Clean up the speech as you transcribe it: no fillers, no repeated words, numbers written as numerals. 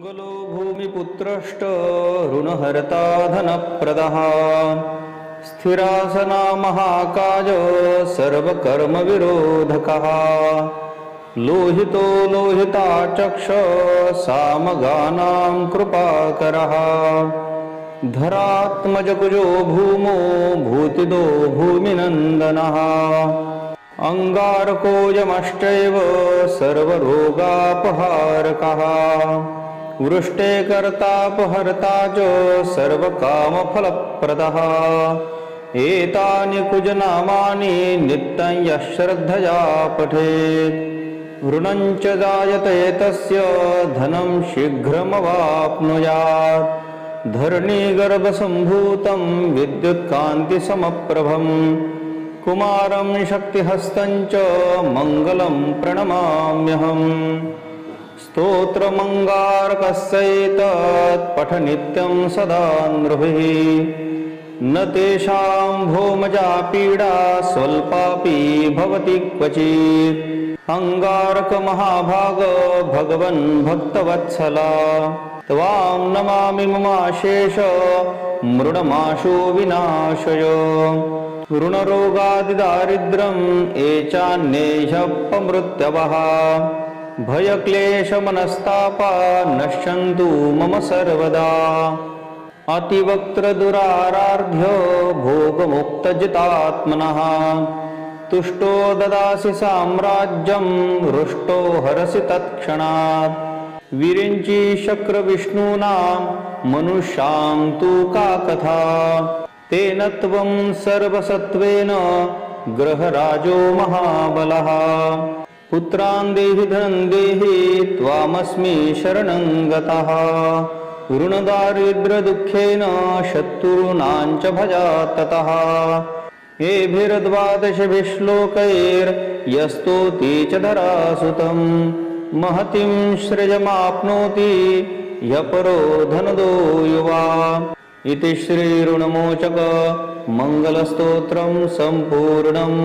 मंगलो भूमिपुत्रश्च ऋणहर्ता धनप्रदः स्थिरासना महाकाय सर्वकर्मविरोधकः लोहितो लोहिताचक्ष सामगानां कृपाकरः धरात्मजकुजो भूमो भूतिदो भूमिनन्दनः अंगारकोऽयमश्चैव सर्वरोगापहारकः वृष्टे कर्तापहर्ता च सर्वकामफलप्रदः एतानि कुजनामानि नित्यं यः श्रद्धया पठेत् ऋणं च जायते तस्य धनं शीघ्रमवाप्नुयात् धरणीगर्भसम्भूतं विद्युत्कान्तिसमप्रभम् कुमारं शक्तिहस्तं च मङ्गलं प्रणमाम्यहम् स्तोत्रमङ्गारकस्यैतत् पठ नित्यं सदा नृभिः न तेषां भौमजा पीडा स्वल्पापि भवति क्वचित् अंगारकमहाभाग भगवन् भक्तवत्सला त्वां नमामि ममाशेष मृडमाशो विनाशय ऋणरोगादिदारिद्र्यम् एचान्येह्यपमृत्यवः भयक्लेशमनस्तापा नश्यन्तु मम सर्वदा अतिवक्त्रदुराराध्य भोगमुक्तजितात्मनः तुष्टो ददासि साम्राज्यं हृष्टो हरसि तत्क्षणात् विरिञ्चि शक्रविष्णूनां मनुष्यां तु का कथा तेन त्वं सर्वसत्त्वेन ग्रहराजो महाबलः पुत्रान् देहि धनं देहि त्वामस्मि शरणं गतः ऋणदारिद्र्यदुःखेन शत्रूणां च भजा ततः एभिर्द्वादशभिः श्लोकैर्यस्तोति च धरासुतं महतीं श्रियमाप्नोति यः परो धनदो युवा इति श्री ऋणमोचक मंगलस्तोत्रं सम्पूर्णम्।